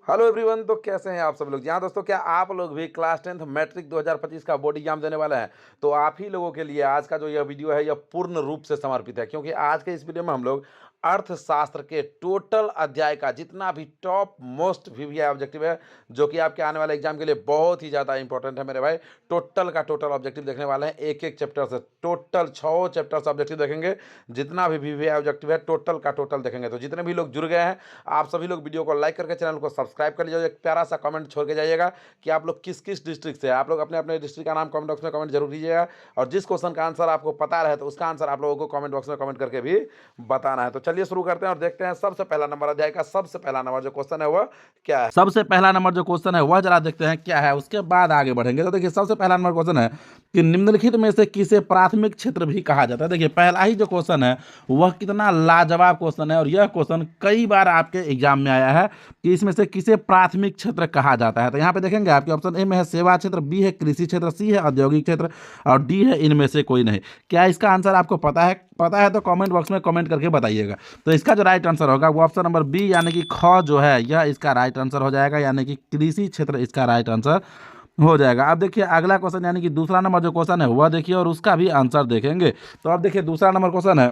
Hello everyone. तो कैसे हैं आप सब लोग? जी हाँ दोस्तों, क्या आप लोग भी क्लास 10th मैट्रिक 2025 का बोर्ड एग्जाम देने वाले हैं? तो आप ही लोगों के लिए आज का जो यह वीडियो है यह पूर्ण रूप से समर्पित है, क्योंकि आज के इस वीडियो में हम लोग अर्थशास्त्र के टोटल अध्याय का जितना भी टॉप मोस्ट वीवीआई ऑब्जेक्टिव है, जो कि आपके आने वाले एग्जाम के लिए बहुत ही ज़्यादा इंपॉर्टेंट है मेरे भाई। टोटल का टोटल ऑब्जेक्टिव देखने वाले हैं, एक एक चैप्टर से टोटल 6 चैप्टर से ऑब्जेक्टिव देखेंगे। जितना भी वीवीआई ऑब्जेक्टिव है टोटल का टोटल देखेंगे। तो जितने भी लोग जुड़ गए हैं, आप सभी लोग वीडियो को लाइक करके चैनल को सब्सक्राइब कर लीजिए। एक प्यारा सा कमेंट छोड़ के जाइएगा कि आप लोग किस किस डिस्ट्रिक्ट से, आप लोग अपने अपने डिस्ट्रिक्ट का नाम कमेंट बॉक्स में कमेंट जरूर कीजिएगा। और जिस क्वेश्चन का आंसर आपको पता रहे तो उसका आंसर आप लोगों को कमेंट बॉक्स में कमेंट करके भी बताना है। तो चलिए शुरू करते हैं और देखते हैं सबसे पहला नंबर अध्याय का सबसे पहला नंबर जो क्वेश्चन है वह क्या है। सबसे पहला नंबर जो क्वेश्चन है वह जरा देखते हैं क्या है, उसके बाद आगे बढ़ेंगे। तो देखिए सबसे पहला नंबर क्वेश्चन है कि निम्नलिखित में से किसे प्राथमिक क्षेत्र भी कहा जाता है। देखिए पहला ही जो क्वेश्चन है वह कितना लाजवाब क्वेश्चन है, और यह क्वेश्चन कई बार आपके एग्जाम में आया है कि इसमें से किसे प्राथमिक क्षेत्र कहा जाता है। तो यहाँ पे देखेंगे आपके ऑप्शन ए में है सेवा क्षेत्र, बी है कृषि क्षेत्र, सी है औद्योगिक क्षेत्र और डी है इनमें से कोई नहीं। क्या इसका आंसर आपको पता है? पता है तो कमेंट बॉक्स में कमेंट करके बताइएगा। तो इसका जो राइट आंसर होगा वो ऑप्शन नंबर बी यानी कि ख जो है यह इसका राइट आंसर हो जाएगा, यानी कि कृषि क्षेत्र इसका राइट आंसर हो जाएगा। अब देखिए अगला क्वेश्चन यानी कि दूसरा नंबर जो क्वेश्चन है वह देखिए और उसका भी आंसर देखेंगे। तो अब देखिए दूसरा नंबर क्वेश्चन है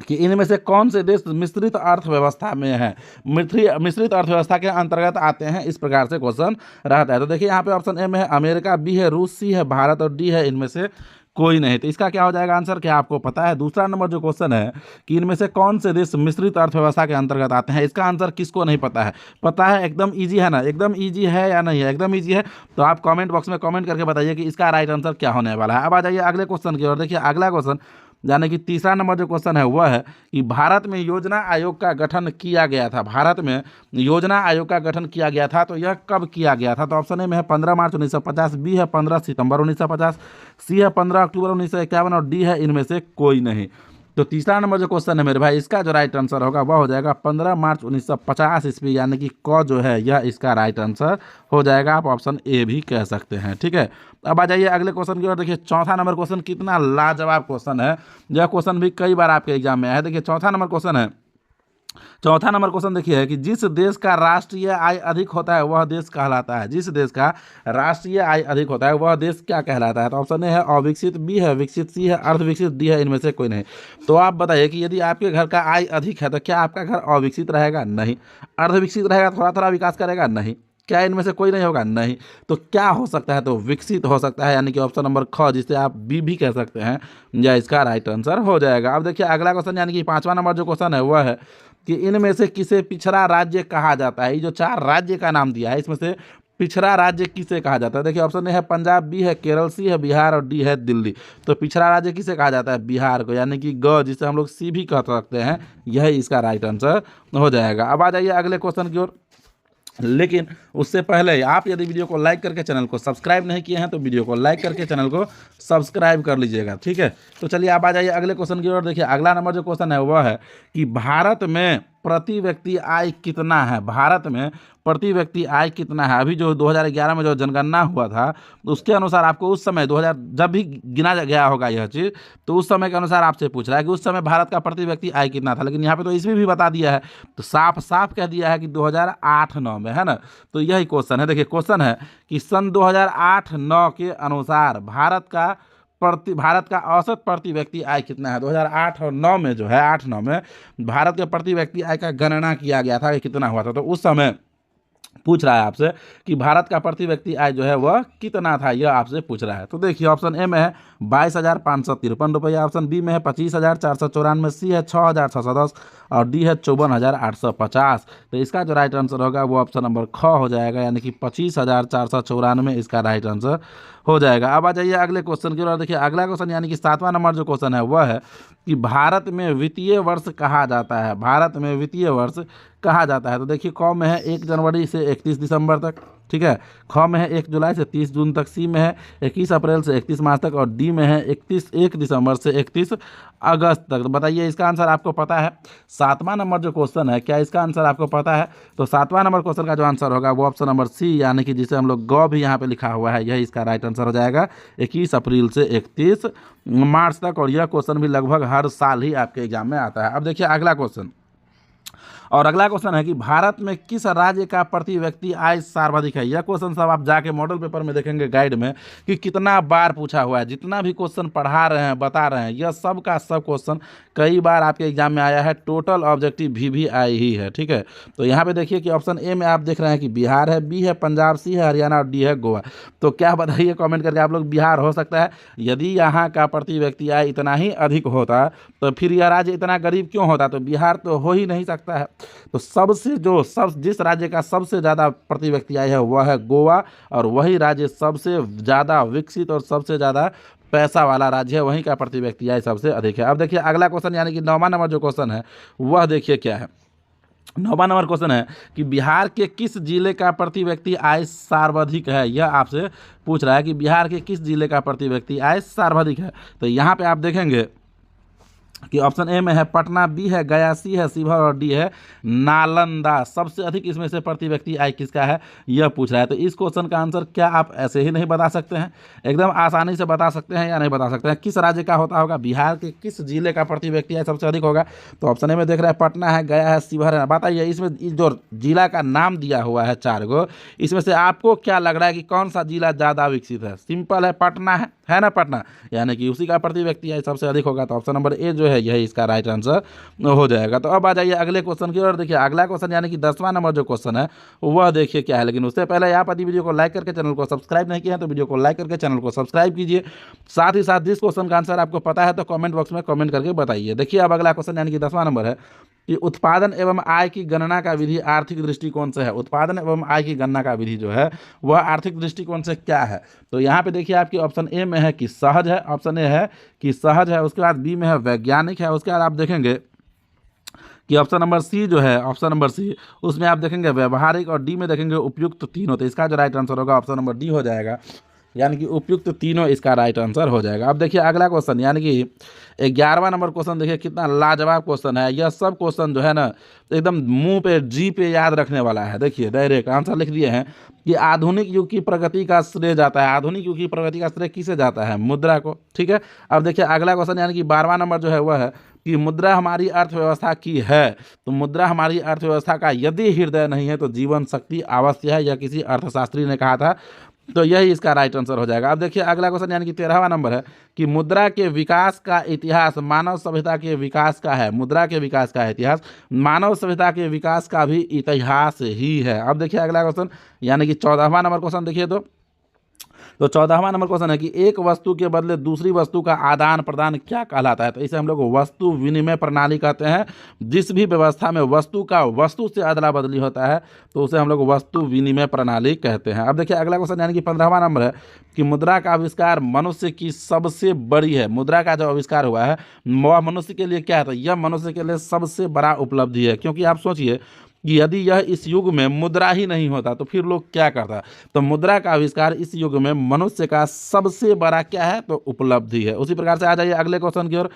कि इनमें से कौन से देश मिश्रित अर्थव्यवस्था में है, मिश्रित अर्थव्यवस्था के अंतर्गत आते हैं, इस प्रकार से क्वेश्चन रहता है। तो देखिए यहाँ पे ऑप्शन ए में है अमेरिका, बी है रूस, सी है भारत और डी है इनमें से कोई नहीं। तो इसका क्या हो जाएगा आंसर, क्या आपको पता है? दूसरा नंबर जो क्वेश्चन है कि इनमें से कौन से देश मिश्रित अर्थव्यवस्था के अंतर्गत आते हैं, इसका आंसर किसको नहीं पता है? पता है? एकदम इजी है ना? एकदम इजी है या नहीं है? एकदम इजी है। तो आप कमेंट बॉक्स में कमेंट करके बताइए कि इसका राइट आंसर क्या होने वाला है। अब आ जाइए अगले क्वेश्चन की ओर। देखिए अगला क्वेश्चन यानी कि तीसरा नंबर जो क्वेश्चन है वह है कि भारत में योजना आयोग का गठन किया गया था। भारत में योजना आयोग का गठन किया गया था, तो यह कब किया गया था? तो ऑप्शन ए में है 15 मार्च 1950, बी है 15 सितंबर 1950, सी है 15 अक्टूबर 1951 और डी है इनमें से कोई नहीं। तो तीसरा नंबर जो क्वेश्चन है मेरे भाई, इसका जो राइट आंसर होगा वह हो जाएगा 15 मार्च 1950 ईस्वी, यानी कि क जो है यह इसका राइट आंसर हो जाएगा। आप ऑप्शन ए भी कह सकते हैं। ठीक है, अब आ जाइए अगले क्वेश्चन की ओर। देखिए चौथा नंबर क्वेश्चन कितना लाजवाब क्वेश्चन है। यह क्वेश्चन भी कई बार आपके एग्जाम में आया है। देखिए चौथा नंबर क्वेश्चन है, चौथा नंबर क्वेश्चन देखिए कि जिस देश का राष्ट्रीय आय अधिक होता है वह देश कहलाता है। जिस देश का राष्ट्रीय आय अधिक होता है वह देश क्या कहलाता है? तो ऑप्शन ए है अविकसित, बी है विकसित, सी है अर्धविकसित, डी है इनमें से कोई नहीं। तो आप बताइए कि यदि आपके घर का आय अधिक है तो क्या आपका घर अविकसित रहेगा? नहीं। अर्धविकसित रहेगा, थोड़ा थोड़ा विकास करेगा? नहीं। क्या इनमें से कोई नहीं होगा? नहीं। तो क्या हो सकता है? तो विकसित हो सकता है, यानी कि ऑप्शन नंबर ख, जिसे आप बी भी कह सकते हैं, या इसका राइट आंसर हो जाएगा। अब देखिए अगला क्वेश्चन यानी कि पांचवा नंबर जो क्वेश्चन है वह है कि इनमें से किसे पिछड़ा राज्य कहा जाता है। ये जो चार राज्य का नाम दिया है इसमें से पिछड़ा राज्य किसे कहा जाता है? देखिए ऑप्शन ए है पंजाब, बी है केरल, सी है बिहार और डी है दिल्ली। तो पिछड़ा राज्य किसे कहा जाता है? बिहार को, यानी कि ग, जिसे हम लोग सी भी कह सकते हैं, यही इसका राइट आंसर हो जाएगा। अब आ जाइए अगले क्वेश्चन की ओर। लेकिन उससे पहले आप यदि वीडियो को लाइक करके चैनल को सब्सक्राइब नहीं किए हैं तो वीडियो को लाइक करके चैनल को सब्सक्राइब कर लीजिएगा। ठीक है, तो चलिए आप आ जाइए अगले क्वेश्चन की ओर। देखिए अगला नंबर जो क्वेश्चन है वह है कि भारत में प्रति व्यक्ति आय कितना है। भारत में प्रति व्यक्ति आय कितना है? अभी जो 2011 में जो जनगणना हुआ था उसके अनुसार आपको उस समय 2000 जब भी गिना गया होगा यह चीज़, तो उस समय के अनुसार आपसे पूछ रहा है कि उस समय भारत का प्रति व्यक्ति आय कितना था। लेकिन यहाँ पे तो इसमें भी बता दिया है, तो साफ साफ कह दिया है कि 2008-9 में, है ना? तो यही क्वेश्चन है। देखिए क्वेश्चन है कि सन 2008-9 के अनुसार भारत का औसत प्रति व्यक्ति आय कितना है। 2008 और 9 में जो है 8-9 में भारत के प्रति व्यक्ति आय का गणना किया गया था कि कितना हुआ था। तो उस समय पूछ रहा है आपसे कि भारत का प्रति व्यक्ति आय जो है वह कितना था, यह आपसे पूछ रहा है। तो देखिए ऑप्शन ए में है 22,553 रुपया, ऑप्शन बी में है 25,494, सी है 6,610 और डी है 54,850। तो इसका जो राइट आंसर होगा वो ऑप्शन नंबर ख हो जाएगा, यानी कि 25,494 इसका राइट आंसर हो जाएगा। अब आ जाइए अगले क्वेश्चन की ओर। देखिए अगला क्वेश्चन यानी कि सातवां नंबर जो क्वेश्चन है वह है कि भारत में वित्तीय वर्ष कहा जाता है। भारत में वित्तीय वर्ष कहा जाता है। तो देखिए क में है 1 जनवरी से 31 दिसंबर तक, ठीक है। ख में है 1 जुलाई से 30 जून तक, सी में है 21 अप्रैल से 31 मार्च तक और डी में है 1 दिसंबर से 31 अगस्त तक। तो बताइए इसका आंसर आपको पता है? सातवां नंबर जो क्वेश्चन है, क्या इसका आंसर आपको पता है? तो सातवां नंबर क्वेश्चन का जो आंसर होगा वो ऑप्शन नंबर सी, यानी कि जिसे हम लोग ग भी यहाँ पे लिखा हुआ है, यही इसका राइट आंसर हो जाएगा 21 अप्रैल से 31 मार्च तक। और यह क्वेश्चन भी लगभग हर साल ही आपके एग्जाम में आता है। अब देखिए अगला क्वेश्चन। और अगला क्वेश्चन है कि भारत में किस राज्य का प्रति व्यक्ति आय सर्वाधिक है। यह क्वेश्चन सब आप जाके मॉडल पेपर में देखेंगे गाइड में कि कितना बार पूछा हुआ है। जितना भी क्वेश्चन पढ़ा रहे हैं बता रहे हैं यह सब का सब क्वेश्चन कई बार आपके एग्जाम में आया है। टोटल ऑब्जेक्टिव भी आई ही है, ठीक है। तो यहाँ पे देखिए कि ऑप्शन ए में आप देख रहे हैं कि बिहार है, बी है पंजाब, सी है हरियाणा और डी है गोवा। तो क्या बताइए कमेंट करके आप लोग, बिहार हो सकता है? यदि यहाँ का प्रति व्यक्ति आय इतना ही अधिक होता तो फिर यह राज्य इतना गरीब क्यों होता? तो बिहार तो हो ही नहीं सकता है। तो जिस राज्य का सबसे ज़्यादा प्रति व्यक्ति आय है वह है गोवा, और वही राज्य सबसे ज़्यादा विकसित और सबसे ज़्यादा पैसा वाला राज्य है, वहीं का प्रति व्यक्ति आय सबसे अधिक है। अब देखिए अगला क्वेश्चन यानी कि 9वां नंबर जो क्वेश्चन है वह देखिए क्या है। 9वां नंबर क्वेश्चन है कि बिहार के किस जिले का प्रति व्यक्ति आय सर्वाधिक है। यह आपसे पूछ रहा है कि बिहार के किस जिले का प्रति व्यक्ति आय सर्वाधिक है। तो यहाँ पे आप देखेंगे कि ऑप्शन ए में है पटना, बी है गया, सी है शिवहर और डी है नालंदा। सबसे अधिक इसमें से प्रति व्यक्ति आय किसका है यह पूछ रहा है। तो इस क्वेश्चन का आंसर क्या आप ऐसे ही नहीं बता सकते हैं? एकदम आसानी से बता सकते हैं या नहीं बता सकते हैं? किस राज्य का होता होगा? बिहार के किस जिले का प्रति व्यक्ति आय सबसे अधिक होगा? तो ऑप्शन ए में देख रहे हैं पटना है, गया है, शिवहर है। बताइए इसमें जो जिला का नाम दिया हुआ है 4 गो, इसमें से आपको क्या लग रहा है कि कौन सा जिला ज़्यादा विकसित है? सिंपल है, पटना है ना, पटना, यानी कि उसी का प्रति व्यक्ति आय सबसे अधिक होगा। तो ऑप्शन नंबर ए जो है यही इसका राइट आंसर हो जाएगा। तो अब आ जाइए अगले क्वेश्चन की ओर। देखिए अगला क्वेश्चन यानी कि 10वां नंबर जो क्वेश्चन है वह देखिए क्या है। लेकिन उससे पहले आप यदि वीडियो को लाइक करके चैनल को सब्सक्राइब नहीं किया है तो वीडियो को लाइक करके चैनल को सब्सक्राइब कीजिए। साथ ही साथ जिस क्वेश्चन का आंसर आपको पता है तो कमेंट बॉक्स में कमेंट करके बताइए। देखिए अब अगला क्वेश्चन यानी कि 10वां नंबर है कि उत्पादन एवं आय की गणना का विधि आर्थिक दृष्टिकोण से है। उत्पादन एवं आय की गणना का विधि जो है वह आर्थिक दृष्टिकोण से क्या है? तो यहाँ पे देखिए आपकी ऑप्शन ए में है कि सहज है, ऑप्शन ए है कि सहज है, उसके बाद बी में है वैज्ञानिक है, उसके बाद आप देखेंगे कि ऑप्शन नंबर सी जो है, ऑप्शन नंबर सी, उसमें आप देखेंगे व्यवहारिक, और डी में देखेंगे उपयुक्त तीनों। तो इसका जो राइट आंसर होगा ऑप्शन नंबर डी हो जाएगा, यानी कि उपयुक्त तीनों इसका राइट आंसर हो जाएगा। अब देखिए अगला क्वेश्चन यानी कि 11वां नंबर क्वेश्चन देखिए कितना लाजवाब क्वेश्चन है। यह सब क्वेश्चन जो है ना एकदम मुंह पे जी पे याद रखने वाला है। देखिए डायरेक्ट आंसर लिख दिए हैं कि आधुनिक युग की प्रगति का श्रेय जाता है। आधुनिक युग की प्रगति का श्रेय किसे जाता है? मुद्रा को, ठीक है। अब देखिए अगला क्वेश्चन यानी कि 12वां नंबर जो है वह है कि मुद्रा हमारी अर्थव्यवस्था की है। तो मुद्रा हमारी अर्थव्यवस्था का यदि हृदय नहीं है तो जीवन शक्ति अवश्य है, यह किसी अर्थशास्त्री ने कहा था। तो यही इसका राइट आंसर हो जाएगा। अब देखिए अगला क्वेश्चन यानी कि 13वां नंबर है कि मुद्रा के विकास का इतिहास मानव सभ्यता के विकास का है। मुद्रा के विकास का इतिहास मानव सभ्यता के विकास का भी इतिहास ही है। अब देखिए अगला क्वेश्चन यानी कि 14वां नंबर क्वेश्चन देखिए तो 14वां नंबर क्वेश्चन है कि एक वस्तु के बदले दूसरी वस्तु का आदान प्रदान क्या कहलाता है? तो इसे हम लोग वस्तु विनिमय प्रणाली कहते हैं। जिस भी व्यवस्था में वस्तु का वस्तु से अदला बदली होता है तो उसे हम लोग वस्तु विनिमय प्रणाली कहते हैं। अब देखिए अगला क्वेश्चन यानी कि 15वां नंबर है कि मुद्रा का आविष्कार मनुष्य की सबसे बड़ी है। मुद्रा का जो आविष्कार हुआ है वह मनुष्य के लिए क्या है? तो यह मनुष्य के लिए सबसे बड़ा उपलब्धि है, क्योंकि आप सोचिए कि यदि यह इस युग में मुद्रा ही नहीं होता तो फिर लोग क्या करता? तो मुद्रा का आविष्कार इस युग में मनुष्य का सबसे बड़ा क्या है? तो उपलब्धि है। उसी प्रकार से आ जाइए अगले क्वेश्चन की ओर।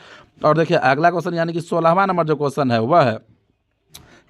और देखिए अगला क्वेश्चन यानी कि 16वां नंबर जो क्वेश्चन है वह है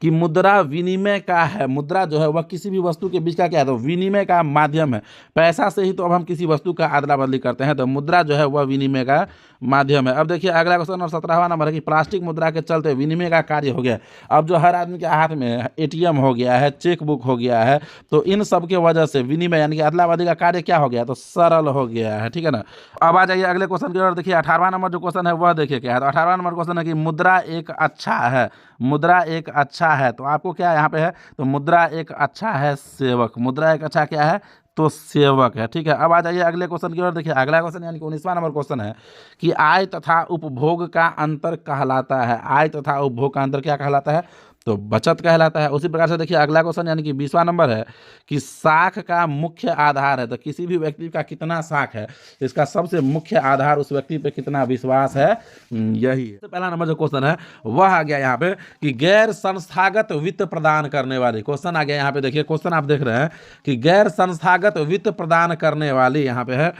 कि मुद्रा विनिमय का है। मुद्रा जो है वह किसी भी वस्तु के बीच का क्या है? तो विनिमय का माध्यम है। पैसा से ही तो अब हम किसी वस्तु का अदला बदली करते हैं, तो मुद्रा जो है वह विनिमय का माध्यम है। अब देखिए अगला क्वेश्चन और 17वां नंबर है कि प्लास्टिक मुद्रा के चलते विनिमय का कार्य हो गया। अब जो हर आदमी के हाथ में एटीएम हो गया है, चेक बुक हो गया है, तो इन सब के वजह से विनिमय यानी कि अदला बदली का कार्य क्या हो गया? तो सरल हो गया है, ठीक है ना। अब आ जाइए अगले क्वेश्चन की ओर। देखिए 18वां नंबर जो क्वेश्चन है वह देखिए क्या है। तो 18वां नंबर क्वेश्चन है कि मुद्रा एक अच्छा है। मुद्रा एक अच्छा है, तो आपको क्या यहाँ पे है? तो मुद्रा एक अच्छा है सेवक। मुद्रा एक अच्छा क्या है? तो सेवक है, ठीक है। अब आ जाइए अगले क्वेश्चन की ओर। देखिए अगला क्वेश्चन यानी कि 19वां नंबर क्वेश्चन है कि आय तथा उपभोग का अंतर कहलाता है। आय तथा उपभोग का अंतर क्या कहलाता है? तो बचत कहलाता है। उसी प्रकार से देखिए अगला क्वेश्चन यानी कि 20वां नंबर है कि साख का मुख्य आधार है। तो किसी भी व्यक्ति का कितना साख है, तो इसका सबसे मुख्य आधार उस व्यक्ति पे कितना विश्वास है, यही है। तो पहला नंबर जो क्वेश्चन है वह आ गया यहाँ पे कि गैर संस्थागत वित्त प्रदान करने वाली। क्वेश्चन आ गया यहाँ पे, देखिए क्वेश्चन आप देख रहे हैं कि गैर संस्थागत वित्त प्रदान करने वाली यहाँ पे है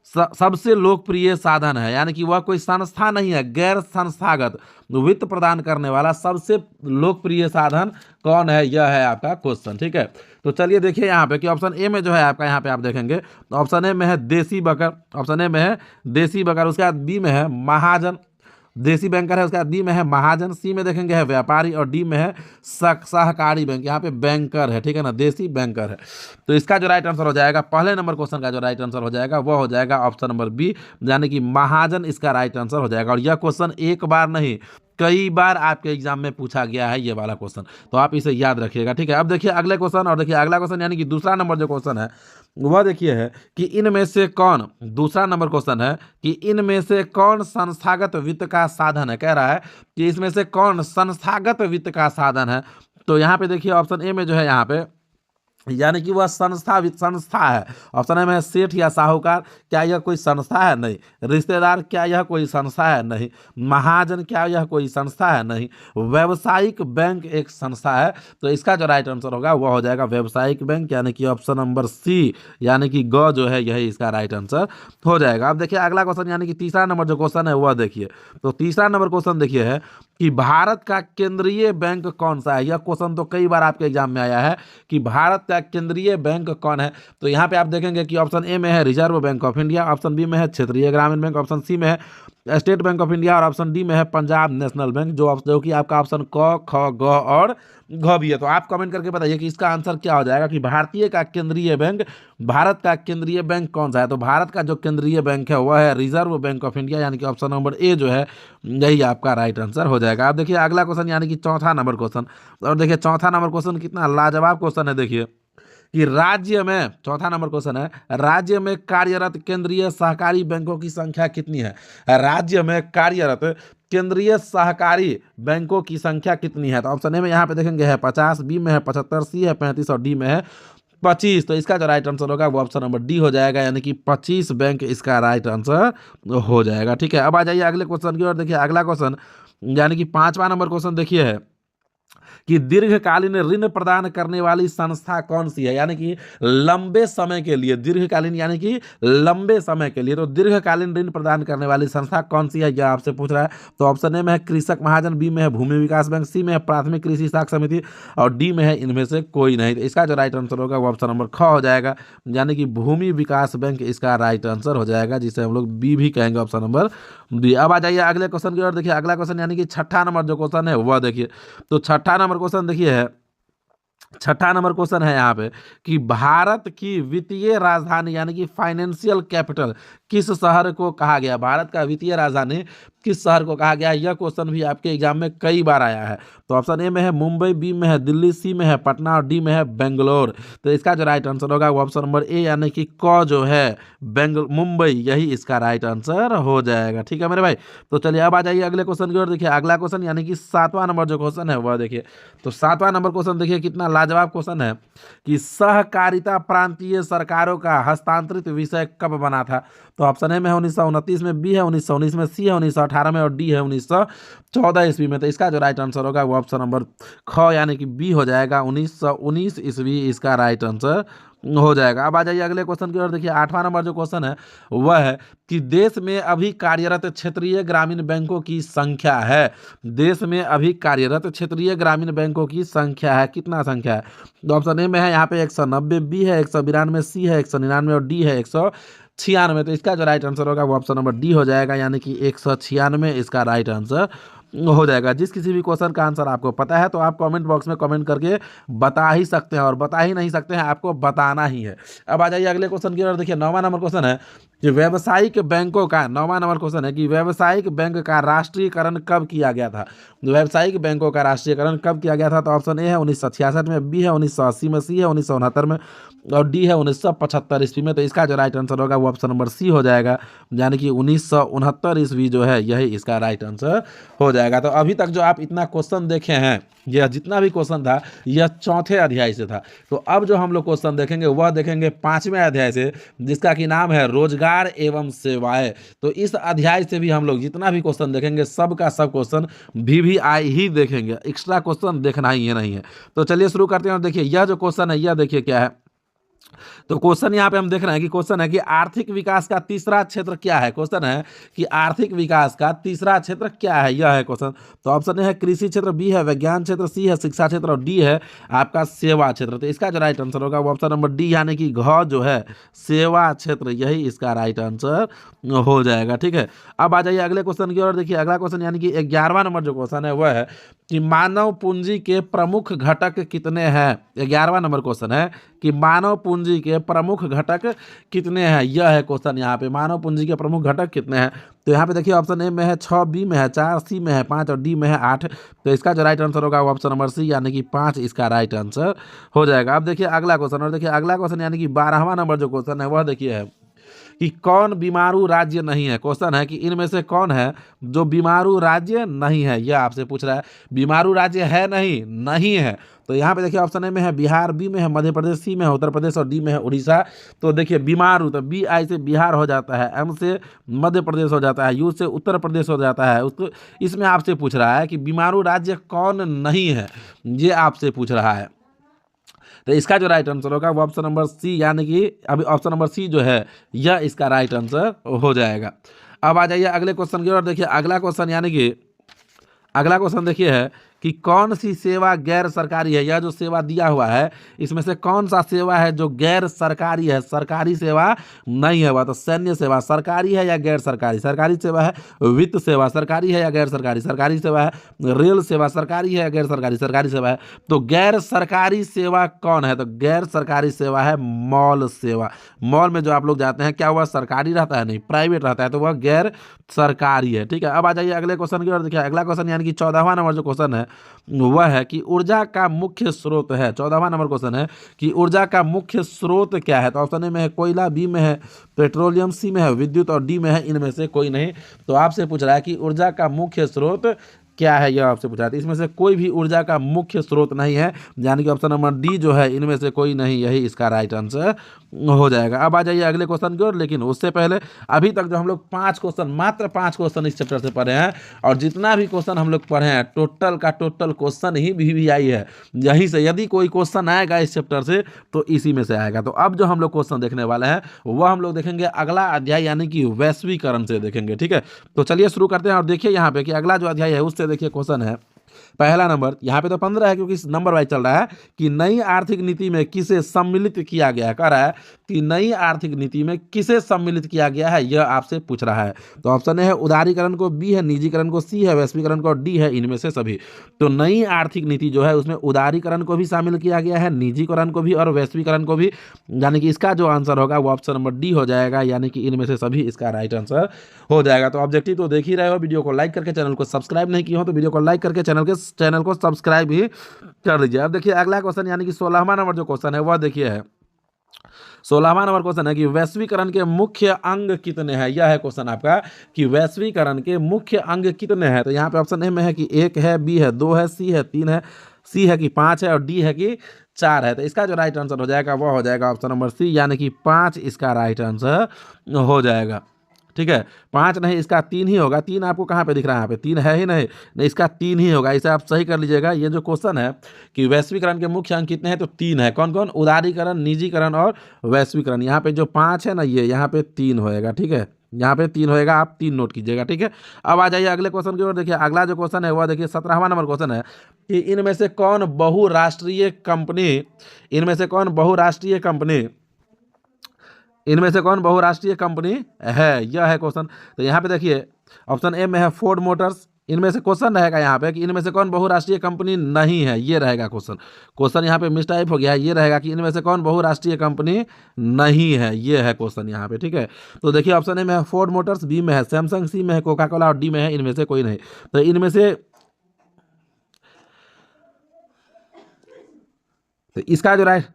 सबसे लोकप्रिय साधन है, यानी कि वह कोई संस्था नहीं है। गैर संस्थागत वित्त प्रदान करने वाला सबसे लोकप्रिय साधन कौन है? यह है आपका क्वेश्चन, ठीक है। तो चलिए देखिए यहाँ पे कि ऑप्शन ए में जो है आपका, यहाँ पे आप देखेंगे ऑप्शन ए में है देसी बकर, ऑप्शन ए में है देसी बकर, उसके बाद बी में है महाजन, देसी बैंकर है, उसका डी में है महाजन, सी में देखेंगे है व्यापारी और डी में है सहकारी बैंक। यहाँ पे बैंकर है, ठीक है ना, देसी बैंकर है। तो इसका जो राइट आंसर हो जाएगा, पहले नंबर क्वेश्चन का जो राइट आंसर हो जाएगा वो हो जाएगा ऑप्शन नंबर बी, यानी कि महाजन इसका राइट आंसर हो जाएगा। और यह क्वेश्चन एक बार नहीं कई बार आपके एग्जाम में पूछा गया है ये वाला क्वेश्चन, तो आप इसे याद रखिएगा, ठीक है। अब देखिए अगले क्वेश्चन, और देखिए अगला क्वेश्चन यानी कि दूसरा नंबर जो क्वेश्चन है वह देखिए है कि इनमें से कौन, दूसरा नंबर क्वेश्चन है कि इनमें से कौन संस्थागत वित्त का साधन है। कह रहा है कि इसमें से कौन संस्थागत वित्त का साधन है। तो यहाँ पे देखिए ऑप्शन ए में जो है यहाँ पे, यानी कि वह संस्था है। ऑप्शन ए में सेठ या साहूकार, क्या यह कोई संस्था है? नहीं। रिश्तेदार, क्या यह कोई संस्था है? नहीं। महाजन, क्या यह कोई संस्था है? नहीं। व्यावसायिक बैंक एक संस्था है। तो इसका जो राइट आंसर होगा वह हो जाएगा व्यावसायिक बैंक, यानी कि ऑप्शन नंबर सी, यानी कि ग जो है यही इसका राइट आंसर हो जाएगा। अब देखिए अगला क्वेश्चन, यानी कि तीसरा नंबर जो क्वेश्चन है वह देखिए। तो तीसरा नंबर क्वेश्चन देखिए है कि भारत का केंद्रीय बैंक कौन सा है। यह क्वेश्चन तो कई बार आपके एग्जाम में आया है कि भारत का केंद्रीय बैंक कौन है। तो यहाँ पे आप देखेंगे कि ऑप्शन ए में है Reserve Bank of India, option B में है क्षेत्रीय ग्रामीण बैंक, ऑप्शन सी में है स्टेट बैंक ऑफ इंडिया और ऑप्शन डी में है पंजाब नेशनल बैंक, जो कि आपका ऑप्शन क, ख, ग और घ भी है। तो आप कमेंट करके बताइए कि इसका आंसर क्या हो जाएगा, कि भारतीय का केंद्रीय बैंक, भारत का केंद्रीय बैंक कौन सा है। तो भारत का जो केंद्रीय बैंक है वह है रिजर्व बैंक ऑफ इंडिया, यानी कि ऑप्शन नंबर ए जो है यही आपका राइट आंसर हो जाएगा। अब देखिए अगला क्वेश्चन, यानी कि चौथा नंबर क्वेश्चन, और देखिए चौथा नंबर क्वेश्चन कितना लाजवाब क्वेश्चन है। देखिए कि राज्य में, चौथा नंबर क्वेश्चन है, राज्य में कार्यरत केंद्रीय सहकारी बैंकों की संख्या कितनी है। राज्य में कार्यरत केंद्रीय सहकारी बैंकों की संख्या कितनी है। तो ऑप्शन ए में यहाँ पे देखेंगे है 50, बी में है 75, सी है 35 और डी में है 25। तो इसका जो राइट आंसर होगा वो ऑप्शन नंबर डी हो जाएगा, यानी कि 25 बैंक इसका राइट आंसर हो जाएगा, ठीक है। अब आ जाइए अगले क्वेश्चन की ओर। देखिए अगला क्वेश्चन, यानी कि पांचवा नंबर क्वेश्चन देखिए है कि दीर्घकालीन ऋण प्रदान करने वाली संस्था कौन सी है। यानी कि लंबे समय के लिए, दीर्घकालीन यानी कि लंबे समय के लिए, तो दीर्घकालीन ऋण प्रदान करने वाली संस्था कौन सी है यह आपसे पूछ रहा है। तो ऑप्शन ए में है कृषक महाजन, बी में है भूमि विकास बैंक, सी में है प्राथमिक कृषि साख समिति और डी में है इनमें से कोई नहीं। तो इसका जो राइट आंसर होगा वो ऑप्शन नंबर ख हो जाएगा, यानी कि भूमि विकास बैंक इसका राइट आंसर हो जाएगा, जिसे हम लोग बी भी कहेंगे, ऑप्शन नंबर बी। अब आ जाइए अगले क्वेश्चन की ओर। देखिए अगला क्वेश्चन, यानी कि छठा नंबर जो क्वेश्चन है वह देखिए। तो छठा नंबर क्वेश्चन देखिए है, छठा नंबर क्वेश्चन है यहाँ पे कि भारत की वित्तीय राजधानी यानी कि फाइनेंशियल कैपिटल किस शहर को कहा गया। भारत का वित्तीय राजधानी किस शहर को कहा गया है, यह क्वेश्चन भी आपके एग्जाम में कई बार आया है। तो ऑप्शन ए में है मुंबई, बी में है दिल्ली, सी में है पटना और डी में है बेंगलोर। तो इसका जो राइट आंसर होगा वो ऑप्शन नंबर ए, यानी कि क जो है मुंबई, यही इसका राइट आंसर हो जाएगा, ठीक है मेरे भाई। तो चलिए अब आ जाइए अगले क्वेश्चन की ओर। देखिए अगला क्वेश्चन, यानी कि सातवां नंबर जो क्वेश्चन है वह देखिए। तो सातवां नंबर क्वेश्चन देखिए कितना लाजवाब क्वेश्चन है कि सहकारिता प्रांतीय सरकारों का हस्तांतरित विषय कब बना था। तो ऑप्शन ए में है 1929 में, बी है 1919 में, सी है 1918 में और डी है 1914 ईस्वी में। तो इसका जो राइट आंसर होगा वो ऑप्शन नंबर ख, यानी कि बी हो जाएगा, 1919 ईस्वी इसका राइट आंसर हो जाएगा। अब आ जाइए अगले क्वेश्चन की ओर। देखिए आठवां नंबर जो क्वेश्चन है वह है कि देश में अभी कार्यरत क्षेत्रीय ग्रामीण बैंकों की संख्या है। देश में अभी कार्यरत क्षेत्रीय ग्रामीण बैंकों की संख्या है, कितना संख्या है। तो ऑप्शन ए में है यहाँ पे 190, बी है 192, सी है 199 और डी है 196। तो इसका जो राइट आंसर होगा वो ऑप्शन नंबर डी हो जाएगा, यानी कि 196 इसका राइट आंसर हो जाएगा। जिस किसी भी क्वेश्चन का आंसर आपको पता है तो आप कमेंट बॉक्स में कमेंट करके बता ही सकते हैं, और बता ही नहीं सकते हैं आपको बताना ही है। अब आ जाइए अगले क्वेश्चन की ओर। देखिए 9वां नंबर क्वेश्चन है कि व्यावसायिक बैंकों का, 9वां नंबर क्वेश्चन है कि व्यावसायिक बैंक का राष्ट्रीयकरण कब किया गया था। व्यावसायिक बैंकों का राष्ट्रीयकरण कब किया गया था। तो ऑप्शन ए है 1966 में, बी है 1980 में, सी है 1969 में और डी है 1975 ईस्वी में। तो इसका जो राइट आंसर होगा वो ऑप्शन नंबर सी हो जाएगा, यानी कि 1969 ईस्वी जो है यही इसका राइट आंसर हो जाएगा। तो अभी तक जो आप इतना क्वेश्चन देखे हैं, यह जितना भी क्वेश्चन था यह चौथे अध्याय से था। तो अब जो हम लोग क्वेश्चन देखेंगे वह देखेंगे 5वें अध्याय से, जिसका कि नाम है रोजगार एवं सेवाएं। तो इस अध्याय से भी हम लोग जितना भी क्वेश्चन देखेंगे सब का सब क्वेश्चन VVI ही देखेंगे, एक्स्ट्रा क्वेश्चन देखना ही नहीं है। तो चलिए शुरू करते हैं। और देखिए यह जो क्वेश्चन है यह देखिए क्या है तो क्वेश्चन यहाँ पे हम देख रहे हैं कि क्वेश्चन है कि आर्थिक विकास का तीसरा क्षेत्र क्या है। क्वेश्चन है कि आर्थिक विकास का तीसरा क्षेत्र क्या है, यह है क्वेश्चन। तो ऑप्शन ए है कृषि क्षेत्र, बी है विज्ञान क्षेत्र, सी है शिक्षा क्षेत्र और डी है आपका सेवा क्षेत्र। तो इसका जो राइट आंसर होगा वो ऑप्शन नंबर डी यानी कि घ जो है सेवा क्षेत्र, यही इसका राइट आंसर हो जाएगा। ठीक है, अब आ जाइए अगले क्वेश्चन की ओर। देखिए अगला क्वेश्चन यानी कि 11वां नंबर जो क्वेश्चन है वह है कि मानव पूंजी के प्रमुख घटक कितने हैं। 11वां नंबर क्वेश्चन है कि मानव पूंजी के प्रमुख घटक कितने हैं, यह है क्वेश्चन। यहाँ पे मानव पूंजी के प्रमुख घटक कितने हैं, तो यहाँ पे देखिए ऑप्शन ए में है 6, बी में है 4, सी में है 5 और डी में है 8। तो इसका जो राइट आंसर होगा वो ऑप्शन नंबर सी यानी कि 5 इसका राइट आंसर हो जाएगा। अब देखिए अगला क्वेश्चन, और देखिए अगला क्वेश्चन यानी कि 12वां नंबर जो क्वेश्चन है वह देखिए है कि कौन बीमारू राज्य नहीं है। क्वेश्चन है कि इनमें से कौन है जो बीमारू राज्य नहीं है, यह आपसे पूछ रहा है। बीमारू राज्य है नहीं है। तो यहाँ पे देखिए ऑप्शन ए में है बिहार, बी में है मध्य प्रदेश, सी में है उत्तर प्रदेश और डी में है उड़ीसा। तो देखिए बीमारू, तो बी आई से बिहार हो जाता है, एम से मध्य प्रदेश हो जाता है, यू से उत्तर प्रदेश हो जाता है। उसको इसमें आपसे पूछ रहा है कि बीमारू राज्य कौन नहीं है, ये आपसे पूछ रहा है। तो इसका जो राइट आंसर होगा वो ऑप्शन नंबर सी यानी कि अभी ऑप्शन नंबर सी जो है यह इसका राइट आंसर हो जाएगा। अब आ जाइए अगले क्वेश्चन की ओर। देखिए अगला क्वेश्चन यानी कि अगला क्वेश्चन देखिए है कि कौन सी सेवा गैर सरकारी है। यह जो सेवा दिया हुआ है इसमें से कौन सा सेवा है जो गैर सरकारी है, सरकारी सेवा नहीं है। वह तो सैन्य सेवा सरकारी है या गैर सरकारी, सरकारी सेवा है। वित्त सेवा सरकारी है या गैर सरकारी, सरकारी सेवा है। रेल सेवा सरकारी है या गैर सरकारी, सरकारी सेवा है। तो गैर सरकारी सेवा कौन है, तो गैर सरकारी सेवा है मॉल सेवा। मॉल में जो आप लोग जाते हैं क्या वह सरकारी रहता है, नहीं प्राइवेट रहता है, तो वह गैर सरकारी है। ठीक है, अब आ जाइए अगले क्वेश्चन की ओर। देखिए अगला क्वेश्चन यानी कि 14वां नंबर जो क्वेश्चन है वह है कि ऊर्जा का मुख्य स्रोत है। 14वां नंबर क्वेश्चन है कि ऊर्जा का मुख्य स्रोत क्या है। तो ऑप्शन ए में है कोयला, बी में है पेट्रोलियम, सी में है विद्युत और डी में है इनमें से कोई नहीं। तो आपसे पूछ रहा है कि ऊर्जा का मुख्य स्रोत क्या है, यह आपसे पूछा है। तो इसमें से कोई भी ऊर्जा का मुख्य स्रोत नहीं है, यानी कि ऑप्शन नंबर डी जो है इनमें से कोई नहीं, यही इसका राइट आंसर हो जाएगा। अब आ जाइए अगले क्वेश्चन की ओर, लेकिन उससे पहले अभी तक जो हम लोग 5 क्वेश्चन, मात्र 5 क्वेश्चन इस चैप्टर से पढ़े हैं, और जितना भी क्वेश्चन हम लोग पढ़े हैं टोटल का टोटल क्वेश्चन ही भी आई है यहीं से। यदि कोई क्वेश्चन आएगा इस चैप्टर से तो इसी में से आएगा। तो अब जो हम लोग क्वेश्चन देखने वाले हैं वह हम लोग देखेंगे अगला अध्याय यानी कि वैश्वीकरण से देखेंगे। ठीक है, तो चलिए शुरू करते हैं। और देखिए यहाँ पे कि अगला जो अध्याय है उससे देखिए क्वेश्चन है पहला नंबर, यहाँ पे तो 15 है क्योंकि नंबर वाइज चल रहा है कि नई आर्थिक नीति में किसे सम्मिलित किया गया है। कह रहा है कि नई आर्थिक नीति में किसे सम्मिलित किया गया है, यह आपसे पूछ रहा है। तो ऑप्शन है उदारीकरण को, बी है निजीकरण को, सी है वैश्वीकरण को और डी है इनमें से सभी। तो नई आर्थिक नीति जो है उसमें उदारीकरण को भी शामिल किया गया है, निजीकरण को भी और वैश्वीकरण को भी, यानी कि इसका जो आंसर होगा वो ऑप्शन नंबर डी हो जाएगा, यानी कि इनमें से सभी इसका राइट आंसर हो जाएगा। तो ऑब्जेक्टिव तो देख ही रहे हो, वीडियो को लाइक करके, चैनल को सब्सक्राइब नहीं किया हो तो वीडियो को लाइक करके चैनल को सब्सक्राइब ही कर लीजिए। अब देखिए अगला क्वेश्चन यानी कि 16वां नंबर जो क्वेश्चन है वह देखिए है 16वां नंबर क्वेश्चन है कि वैश्वीकरण के मुख्य अंग कितने हैं। यह है क्वेश्चन आपका कि वैश्वीकरण के मुख्य अंग कितने हैं। तो यहाँ पे ऑप्शन ए में है कि 1 है, बी है 2 है, सी है 3 है, सी है कि 5 है और डी है कि 4 है। तो इसका जो राइट आंसर हो जाएगा वह हो जाएगा ऑप्शन नंबर सी, यानी कि 5 इसका राइट आंसर हो जाएगा। ठीक है, 5 नहीं इसका 3 ही होगा। 3 आपको कहाँ पे दिख रहा है, यहाँ पे 3 है ही नहीं, नहीं इसका 3 ही होगा। इसे आप सही कर लीजिएगा। ये जो क्वेश्चन है कि वैश्वीकरण के मुख्य अंग कितने हैं, तो 3 है। कौन कौन, उदारीकरण, निजीकरण और वैश्वीकरण। यहाँ पे जो 5 है ना, ये यहाँ पे 3 होएगा। ठीक है, यहाँ पे 3 होएगा, आप 3 नोट कीजिएगा। ठीक है, अब आ जाइए अगले क्वेश्चन की ओर। देखिए अगला जो क्वेश्चन है वह देखिए 17वां नंबर क्वेश्चन है कि इनमें से कौन बहुराष्ट्रीय कंपनी, इनमें से कौन बहुराष्ट्रीय कंपनी, इनमें से कौन बहुराष्ट्रीय कंपनी है, यह है क्वेश्चन। तो यहाँ पे देखिए ऑप्शन ए में है फोर्ड मोटर्स। इनमें से क्वेश्चन रहेगा यहाँ पे कि इनमें से कौन बहुराष्ट्रीय कंपनी नहीं है, ये रहेगा क्वेश्चन। क्वेश्चन यहाँ पे मिसटाइप हो गया है, ये रहेगा कि इनमें से कौन बहुराष्ट्रीय कंपनी नहीं है, ये है क्वेश्चन यहाँ पे। ठीक है, तो देखिए ऑप्शन ए में है फोर्ड मोटर्स, बी में है सैमसंग, सी में है कोका कोला और डी में है इनमें से कोई नहीं। तो इनमें से, तो इसका जो राइट,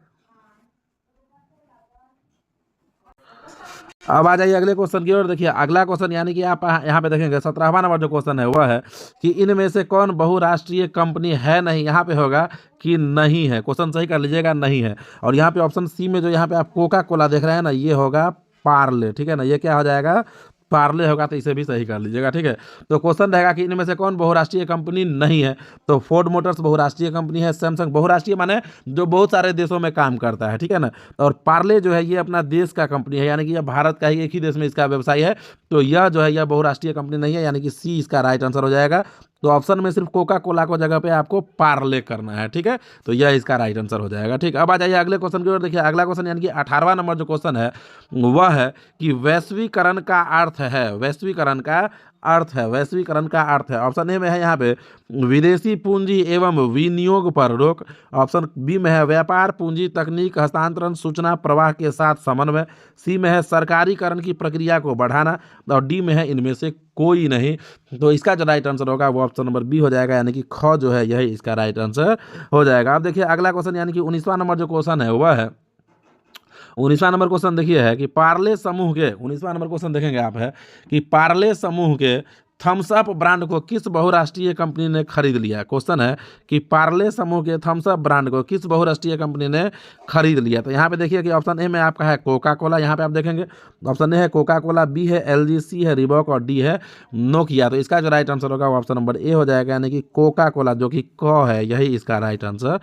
अब आ जाइए अगले क्वेश्चन की ओर। देखिए अगला क्वेश्चन यानी कि आप यहाँ पे देखेंगे 17वां नंबर जो क्वेश्चन है वह है कि इनमें से कौन बहुराष्ट्रीय कंपनी है नहीं। यहाँ पे होगा कि नहीं है, क्वेश्चन सही कर लीजिएगा, नहीं है। और यहाँ पे ऑप्शन सी में जो यहाँ पे आप कोका कोला देख रहे हैं ना, ये होगा पार्ले। ठीक है ना, ये क्या हो जाएगा, पार्ले होगा तो इसे भी सही कर लीजिएगा, ठीक है। तो क्वेश्चन रहेगा कि इनमें से कौन बहुराष्ट्रीय कंपनी नहीं है। तो फोर्ड मोटर्स बहुराष्ट्रीय कंपनी है, सैमसंग बहुराष्ट्रीय माने जो बहुत सारे देशों में काम करता है, ठीक है ना। और पार्ले जो है ये अपना देश का कंपनी है, यानी कि यह भारत का ही एक ही देश में इसका व्यवसाय है। तो यह जो है यह बहुराष्ट्रीय कंपनी नहीं है, यानी कि सी इसका राइट आंसर हो जाएगा। तो ऑप्शन में सिर्फ कोका कोला को जगह पे आपको पार्ले करना है, ठीक है। तो यह इसका राइट आंसर हो जाएगा, ठीक। अब आ जाइए अगले क्वेश्चन की ओर। देखिए अगला क्वेश्चन यानी कि 18वां नंबर जो क्वेश्चन है वह है कि वैश्वीकरण का अर्थ है, वैश्वीकरण का अर्थ है, वैश्वीकरण का अर्थ है। ऑप्शन ए में है यहाँ पे विदेशी पूंजी एवं विनियोग पर रोक। ऑप्शन बी में है व्यापार पूंजी तकनीक हस्तांतरण सूचना प्रवाह के साथ समन्वय। सी में है सरकारीकरण की प्रक्रिया को बढ़ाना। और डी में है इनमें से कोई नहीं। तो इसका जो राइट आंसर होगा वो ऑप्शन नंबर बी हो जाएगा, यानी कि ख जो है यही इसका राइट आंसर हो जाएगा। अब देखिए अगला क्वेश्चन यानी कि 19वां नंबर जो क्वेश्चन है वह है 19वां नंबर क्वेश्चन देखिए है कि पार्ले समूह के 19वां नंबर क्वेश्चन देखेंगे आप है कि पार्ले समूह के थम्स अप ब्रांड को किस बहुराष्ट्रीय कंपनी ने खरीद लिया। क्वेश्चन है कि पार्ले समूह के थम्स अप ब्रांड को किस बहुराष्ट्रीय कंपनी ने खरीद लिया। तो यहाँ पे देखिए कि ऑप्शन ए में आपका है कोका कोला, यहाँ पे आप देखेंगे ऑप्शन ए है कोका कोला, बी है एलजी, सी है रिबॉक और डी है नोकिया। तो इसका जो राइट आंसर होगा वो ऑप्शन नंबर ए हो जाएगा, यानी कि कोका कोला जो कि क है यही इसका राइट आंसर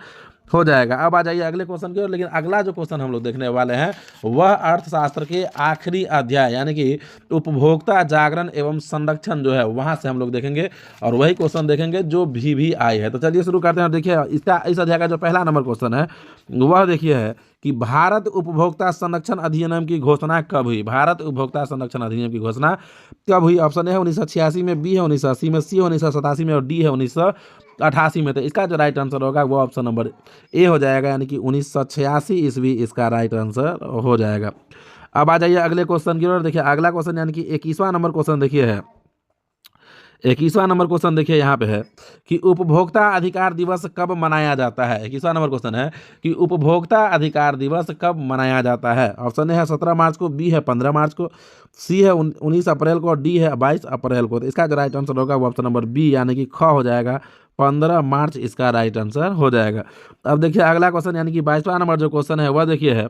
हो जाएगा। अब आ जाइए अगले क्वेश्चन की ओर। लेकिन अगला जो क्वेश्चन हम लोग देखने वाले हैं वह अर्थशास्त्र के आखिरी अध्याय यानी कि उपभोक्ता जागरण एवं संरक्षण जो है वहां से हम लोग देखेंगे और वही क्वेश्चन देखेंगे जो VVI है। तो चलिए शुरू करते हैं। देखिए इसका इस अध्याय का जो पहला नंबर क्वेश्चन है वह देखिए है कि भारत उपभोक्ता संरक्षण अधिनियम की घोषणा कब हुई। भारत उपभोक्ता संरक्षण अधिनियम की घोषणा कब हुई। ऑप्शन ए है 1986 में, बी है 1980 में, सी है 1987 में और डी है 1988 में। तो इसका जो राइट आंसर होगा वो ऑप्शन नंबर ए हो जाएगा, यानी कि 1986 ईस्वी इसका राइट आंसर हो जाएगा। अब आ जाइए अगले क्वेश्चन की ओर। देखिए अगला क्वेश्चन यानी कि 21वां नंबर क्वेश्चन देखिए है 21वां नंबर क्वेश्चन देखिए यहाँ पे है कि उपभोक्ता अधिकार दिवस कब मनाया जाता है। 21वां नंबर क्वेश्चन है कि उपभोक्ता अधिकार दिवस कब मनाया जाता है। ऑप्शन ए है 17 मार्च को, बी है 15 मार्च को, सी है 19 अप्रैल को और डी है 22 अप्रैल को। तो इसका जो राइट आंसर होगा वो ऑप्शन नंबर बी यानी कि ख हो जाएगा, 15 मार्च इसका राइट आंसर हो जाएगा। अब देखिए अगला क्वेश्चन यानी कि 22वां नंबर जो क्वेश्चन है वह देखिए है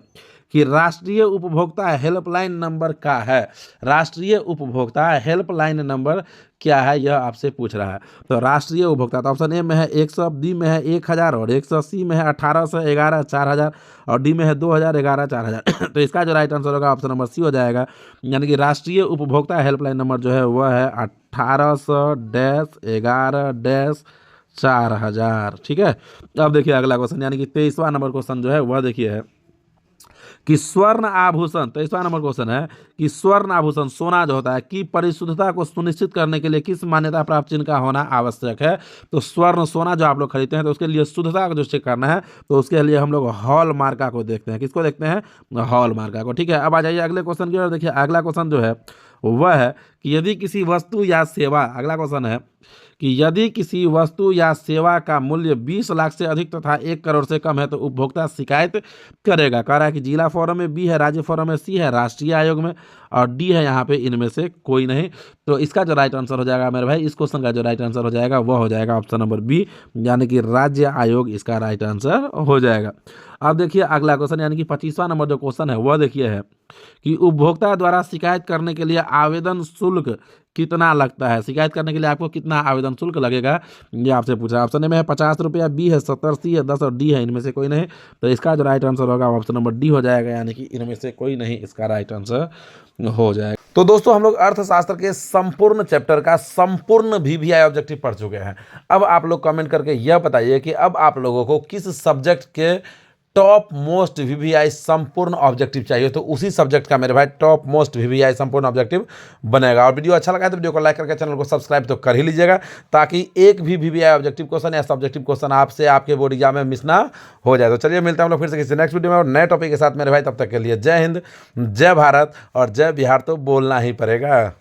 कि राष्ट्रीय उपभोक्ता हेल्पलाइन नंबर क्या है। राष्ट्रीय उपभोक्ता हेल्पलाइन नंबर क्या है यह आपसे पूछ रहा है। तो राष्ट्रीय उपभोक्ता तो ऑप्शन ए में है 100, बी में है 1000 और 100, सी में है 1811 4000 और डी में है 2011 4000। तो इसका जो राइट आंसर होगा ऑप्शन नंबर सी हो जाएगा, यानी कि राष्ट्रीय उपभोक्ता हेल्पलाइन नंबर जो है वह है 1800-11-4000, ठीक है। अब देखिए अगला क्वेश्चन यानी कि 23वां नंबर क्वेश्चन जो है वह देखिए है कि स्वर्ण आभूषण। 23वां नंबर क्वेश्चन है कि स्वर्ण आभूषण सोना जो होता है की परिशुद्धता को सुनिश्चित करने के लिए किस मान्यता प्राप्त चिन्ह का होना आवश्यक है। तो स्वर्ण सोना जो आप लोग खरीदते हैं तो उसके लिए शुद्धता को जो चेक करना है तो उसके लिए हम लोग हॉल मार्का को देखते हैं। किसको देखते हैं? हॉल मार्का को, ठीक है। अब आ जाइए अगले क्वेश्चन की ओर। देखिए अगला क्वेश्चन जो है वह है कि यदि किसी वस्तु या सेवा, अगला क्वेश्चन है कि यदि किसी वस्तु या सेवा का मूल्य 20 लाख से अधिक तथा 1 करोड़ से कम है तो उपभोक्ता शिकायत करेगा। कह रहा है कि जिला फोरम में, बी है राज्य फोरम में, सी है राष्ट्रीय आयोग में और डी है यहाँ पे इनमें से कोई नहीं। तो इसका जो राइट आंसर हो जाएगा मेरे भाई, इस क्वेश्चन का जो राइट आंसर हो जाएगा वह हो जाएगा ऑप्शन नंबर बी, यानी कि राज्य आयोग इसका राइट आंसर हो जाएगा। अब देखिए अगला क्वेश्चन यानी कि 25वां नंबर जो क्वेश्चन है वह देखिए है कि उपभोक्ता द्वारा शिकायत करने के लिए आवेदन शुल्क कितना लगता है। शिकायत करने के लिए आपको कितना आवेदन शुल्क लगेगा ये आपसे पूछा। ऑप्शन ए में है 50 रुपया, बी है 70, सी है 10 और डी है इनमें से कोई नहीं। तो इसका जो राइट आंसर होगा ऑप्शन नंबर डी हो जाएगा, यानी कि इनमें से कोई नहीं इसका राइट आंसर हो जाएगा। तो दोस्तों हम लोग अर्थशास्त्र के संपूर्ण चैप्टर का संपूर्ण VVI ऑब्जेक्टिव पढ़ चुके हैं। अब आप लोग कमेंट करके यह बताइए कि अब आप लोगों को किस सब्जेक्ट के टॉप मोस्ट VVI संपूर्ण ऑब्जेक्टिव चाहिए, तो उसी सब्जेक्ट का मेरे भाई टॉप मोस्ट VVI संपूर्ण ऑब्जेक्टिव बनेगा। और वीडियो अच्छा लगा है तो वीडियो को लाइक करके चैनल को सब्सक्राइब तो कर ही लीजिएगा, ताकि एक भी VVI ऑब्जेक्टिव क्वेश्चन या सब्जेक्टिव क्वेश्चन आपसे आपके बोर्ड एग्जाम में मिस ना हो जाए। तो चलिए मिलते हैं हम लोग फिर से किसी नेक्स्ट वीडियो में और नए टॉपिक के साथ मेरे भाई। तब तक के लिए जय हिंद, जय भारत और जय बिहार तो बोलना ही पड़ेगा।